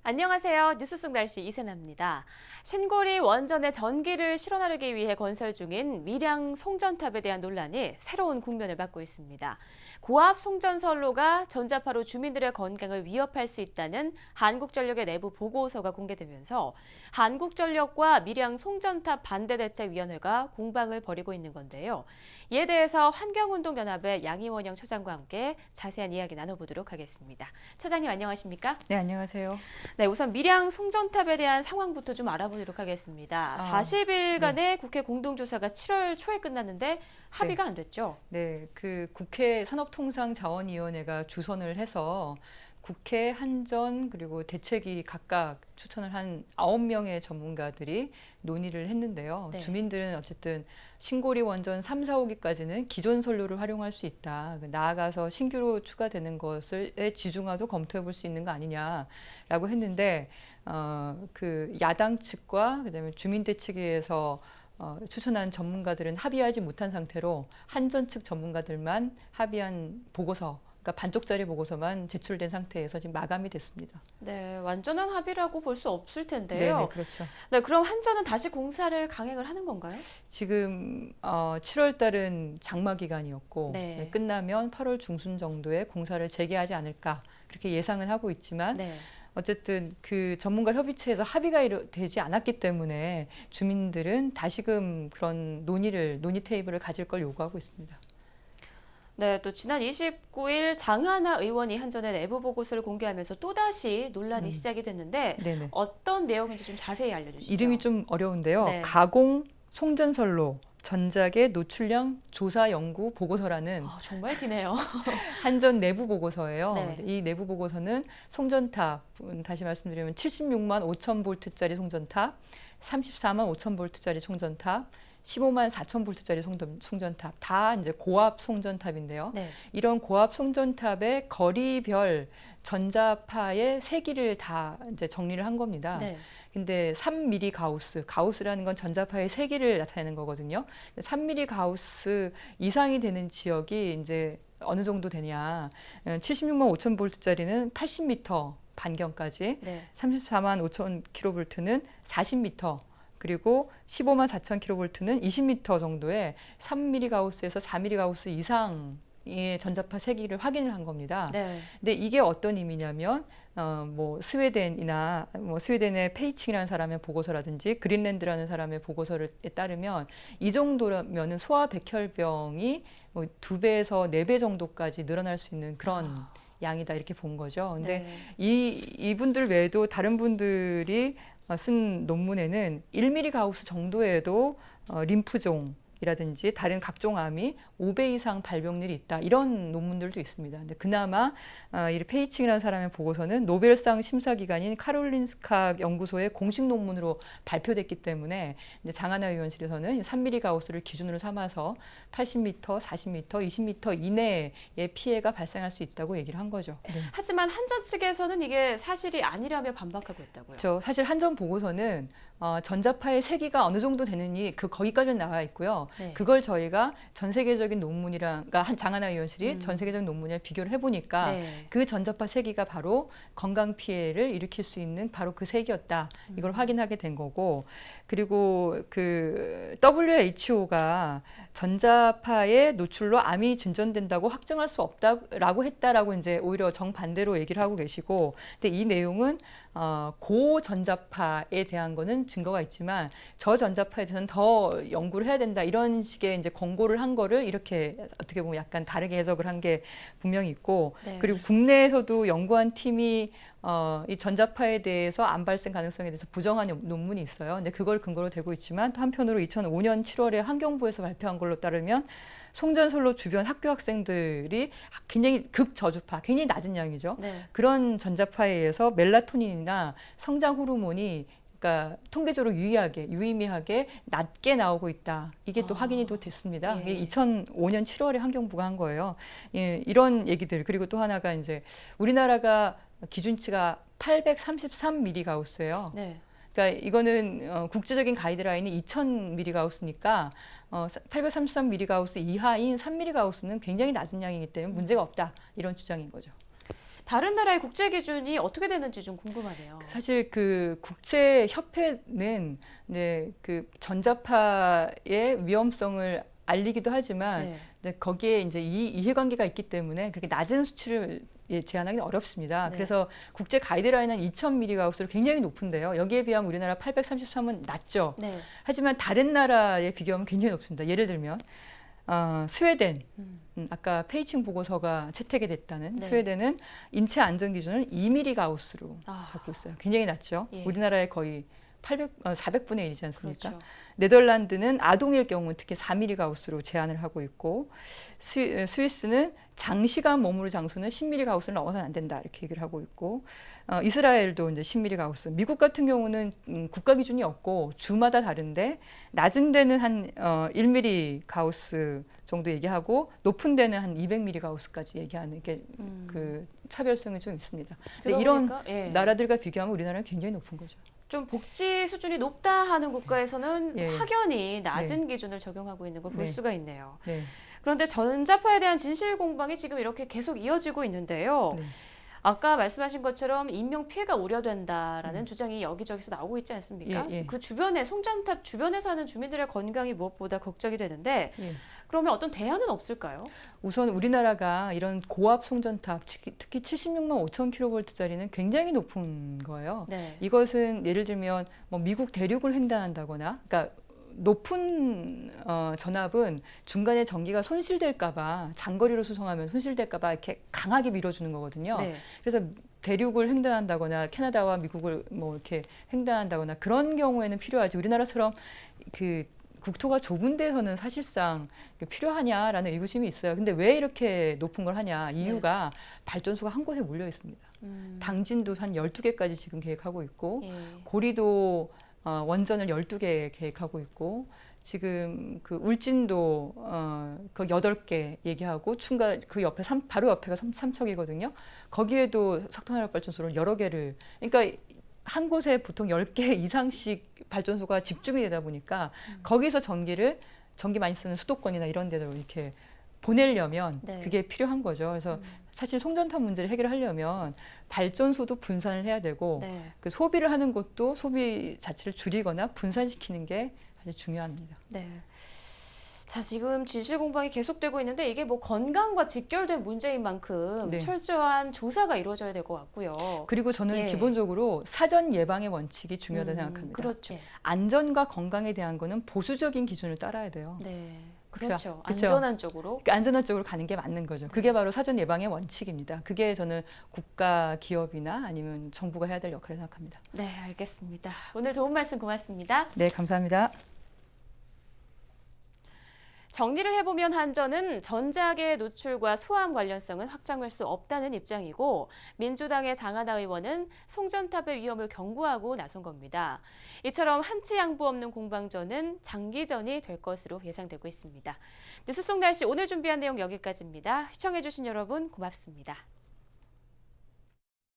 안녕하세요. 뉴스 속 날씨 이세나입니다. 신고리 원전에 전기를 실어나르기 위해 건설 중인 밀양 송전탑에 대한 논란이 새로운 국면을 맞고 있습니다. 고압 송전선로가 전자파로 주민들의 건강을 위협할 수 있다는 한국전력의 내부 보고서가 공개되면서 한국전력과 밀양 송전탑 반대대책위원회가 공방을 벌이고 있는 건데요. 이에 대해서 환경운동연합의 양희원영 처장과 함께 자세한 이야기 나눠보도록 하겠습니다. 처장님 안녕하십니까? 네, 안녕하세요. 네, 우선 밀양 송전탑에 대한 상황부터 좀 알아보도록 하겠습니다. 40일간의 네. 국회 공동조사가 7월 초에 끝났는데 합의가 안 됐죠? 네, 그 국회 산업통상자원위원회가 주선을 해서 국회 한전 그리고 대책위 각각 추천을 한 9명의 전문가들이 논의를 했는데요. 네. 주민들은 어쨌든 신고리 원전 3, 4, 5기까지는 기존 선로를 활용할 수 있다. 나아가서 신규로 추가되는 것을 지중화도 검토해 볼 수 있는 거 아니냐라고 했는데 그 야당 측과 그다음에 주민대책위에서 추천한 전문가들은 합의하지 못한 상태로 한전 측 전문가들만 합의한 보고서, 그러니까 반쪽짜리 보고서만 제출된 상태에서 지금 마감이 됐습니다. 네, 완전한 합의라고 볼 수 없을 네, 텐데요. 네, 그렇죠. 네, 그럼 한전은 다시 공사를 강행을 하는 건가요? 지금 7월 달은 장마 기간이었고 네. 끝나면 8월 중순 정도에 공사를 재개하지 않을까 그렇게 예상은 하고 있지만 네. 어쨌든 그 전문가 협의체에서 합의가 되지 않았기 때문에 주민들은 다시금 그런 논의 테이블을 가질 걸 요구하고 있습니다. 네, 또 지난 29일 장하나 의원이 한전의 내부 보고서를 공개하면서 또다시 논란이 시작이 됐는데 네네. 어떤 내용인지 좀 자세히 알려주시죠. 이름이 좀 어려운데요. 네. 가공 송전선로 전작의 노출량 조사 연구 보고서라는 정말 기네요. 한전 내부 보고서예요. 네. 이 내부 보고서는 송전탑, 다시 말씀드리면 76만 5천 볼트짜리 송전탑, 34만 5천 볼트짜리 송전탑, 15만 4천 볼트짜리 송전탑, 다 이제 고압 송전탑인데요. 네. 이런 고압 송전탑의 거리별 전자파의 세기를 다 이제 정리를 한 겁니다. 네. 근데 3mm 가우스라는 건 전자파의 세기를 나타내는 거거든요. 3mm 가우스 이상이 되는 지역이 이제 어느 정도 되냐. 76만 5천 볼트짜리는 80m 반경까지, 네. 34만 5천 킬로볼트는 40m, 그리고 15만 4천 킬로볼트는 20m 정도의 3mm 가우스에서 4mm 가우스 이상의 전자파 세기를 확인을 한 겁니다. 네. 근데 이게 어떤 의미냐면 뭐 스웨덴이나 뭐 스웨덴의 페이칭이라는 사람의 보고서라든지 그린랜드라는 사람의 보고서에 따르면 이 정도면은 소아백혈병이 뭐 2배에서 4배 정도까지 늘어날 수 있는 그런 양이다 이렇게 본 거죠. 근데 네. 이분들 외에도 다른 분들이 쓴 논문에는 1mm 가우스 정도에도 림프종이라든지 다른 각종 암이 5배 이상 발병률이 있다. 이런 논문들도 있습니다. 근데 그나마 이 페이칭이라는 사람의 보고서는 노벨상 심사기관인 카롤린스카 연구소의 공식 논문으로 발표됐기 때문에 이제 장하나 의원실에서는 3mm 가우스를 기준으로 삼아서 80m, 40m, 20m 이내에 피해가 발생할 수 있다고 얘기를 한 거죠. 네. 하지만 한전 측에서는 이게 사실이 아니라며 반박하고 있다고요. 사실 한전 보고서는 전자파의 세기가 어느 정도 되느니 거기까지는 나와 있고요. 네. 그걸 저희가 전 세계적인 논문이랑, 그러니까 장하나 의원실이 전 세계적인 논문이랑 비교를 해보니까 네. 그 전자파 세기가 바로 건강 피해를 일으킬 수 있는 바로 그 세기였다. 이걸 확인하게 된 거고, 그리고 그 WHO가 전자파의 노출로 암이 진전된다고 확증할 수 없다라고 했다라고 이제 오히려 정반대로 얘기를 하고 계시고, 근데 이 내용은 고전자파에 대한 거는 증거가 있지만 저전자파에 대해서는 더 연구를 해야 된다 이런 식의 이제 권고를 한 거를 이렇게 어떻게 보면 약간 다르게 해석을 한 게 분명히 있고, 네. 그리고 국내에서도 연구한 팀이 이 전자파에 대해서 암 발생 가능성에 대해서 부정한 논문이 있어요. 근데 그걸 근거로 되고 있지만 또 한편으로 2005년 7월에 환경부에서 발표한 걸로 따르면 송전선로 주변 학교 학생들이 굉장히 극저주파, 굉장히 낮은 양이죠. 네. 그런 전자파에 의해서 멜라토닌이나 성장 호르몬이 그러니까 통계적으로 유의미하게 낮게 나오고 있다. 이게 또 확인이 또 됐습니다. 예. 이게 2005년 7월에 환경부가 한 거예요. 예, 이런 얘기들. 그리고 또 하나가 이제 우리나라가 기준치가 833mm 가우스예요. 네. 그러니까 이거는 국제적인 가이드라인이 2000mm 가우스니까 833mm 가우스 이하인 3mm 가우스는 굉장히 낮은 양이기 때문에 문제가 없다. 이런 주장인 거죠. 다른 나라의 국제 기준이 어떻게 되는지 좀 궁금하네요. 사실 그 국제 협회는 이제 그 전자파의 위험성을 알리기도 하지만 네. 이제 거기에 이제 이해관계가 있기 때문에 그렇게 낮은 수치를 제한하기는 어렵습니다. 네. 그래서 국제 가이드라인은 2000mgauss로 굉장히 높은데요. 여기에 비하면 우리나라 833은 낮죠. 네. 하지만 다른 나라에 비교하면 굉장히 높습니다. 예를 들면 스웨덴, 아까 페이칭 보고서가 채택이 됐다는 네. 스웨덴은 인체 안전 기준을 2mgauss로 아. 잡고 있어요. 굉장히 낮죠. 예. 우리나라의 거의 400분의 1이지 않습니까? 그렇죠. 네덜란드는 아동일 경우 특히 4mgauss로 제한을 하고 있고 스위스는 장시간 머무를 장소는 10mgauss를 넘어서는 안 된다 이렇게 얘기를 하고 있고 이스라엘도 이제 10mgauss. 미국 같은 경우는 국가 기준이 없고 주마다 다른데 낮은 데는 한 1mgauss 정도 얘기하고 높은 데는 한 200mgauss까지 얘기하는 게 그 차별성이 좀 있습니다. 근데 이런 들어보니까, 예. 나라들과 비교하면 우리나라는 굉장히 높은 거죠. 좀 복지 수준이 높다 하는 국가에서는 예. 확연히 낮은 기준을 적용하고 있는 걸 볼 네. 수가 있네요. 네. 그런데 전자파에 대한 진실 공방이 지금 이렇게 계속 이어지고 있는데요. 네. 아까 말씀하신 것처럼 인명 피해가 우려된다라는 주장이 여기저기서 나오고 있지 않습니까? 예, 예. 그 주변에 송전탑 주변에 사는 주민들의 건강이 무엇보다 걱정이 되는데 예. 그러면 어떤 대안은 없을까요? 우선 우리나라가 이런 고압 송전탑, 특히 76만 5천 킬로볼트짜리는 굉장히 높은 거예요. 네. 이것은 예를 들면 뭐 미국 대륙을 횡단한다거나, 그러니까 높은 전압은 중간에 전기가 손실될까봐 장거리로 수송하면 손실될까봐 이렇게 강하게 밀어주는 거거든요. 네. 그래서 대륙을 횡단한다거나 캐나다와 미국을 뭐 이렇게 횡단한다거나 그런 경우에는 필요하지. 우리나라처럼 그 국토가 좁은 데서는 사실상 필요하냐라는 의구심이 있어요. 근데 왜 이렇게 높은 걸 하냐? 이유가 발전소가 한 곳에 몰려 있습니다. 당진도 한 12개까지 지금 계획하고 있고 예. 고리도 원전을 12개 계획하고 있고 지금 그 울진도 그 8개 얘기하고 충가 그 옆에 바로 옆에가 삼척이거든요. 거기에도 석탄화력 발전소를 여러 개를 그러니까 한 곳에 보통 10개 이상씩 발전소가 집중이 되다 보니까 거기서 전기 많이 쓰는 수도권이나 이런 데로 이렇게 보내려면 네. 그게 필요한 거죠. 그래서 사실 송전탑 문제를 해결하려면 발전소도 분산을 해야 되고 네. 그 소비를 하는 것도 소비 자체를 줄이거나 분산시키는 게 사실 중요합니다. 네. 자, 지금 진실 공방이 계속되고 있는데 이게 뭐 건강과 직결된 문제인 만큼 네. 철저한 조사가 이루어져야 될 것 같고요. 그리고 저는 예. 기본적으로 사전 예방의 원칙이 중요하다고 생각합니다. 그렇죠. 안전과 건강에 대한 거는 보수적인 기준을 따라야 돼요. 네. 그쵸? 그렇죠. 그쵸? 안전한 쪽으로. 그러니까 안전한 쪽으로 가는 게 맞는 거죠. 그게 바로 사전 예방의 원칙입니다. 그게 저는 국가, 기업이나 아니면 정부가 해야 될 역할을 생각합니다. 네, 알겠습니다. 오늘 도움 말씀 고맙습니다. 네, 감사합니다. 정리를 해보면 한전은 전자계 노출과 소암 관련성은 확정할 수 없다는 입장이고 민주당의 장하나 의원은 송전탑의 위험을 경고하고 나선 겁니다. 이처럼 한치 양보 없는 공방전은 장기전이 될 것으로 예상되고 있습니다. 뉴스 속 날씨 오늘 준비한 내용 여기까지입니다. 시청해주신 여러분 고맙습니다.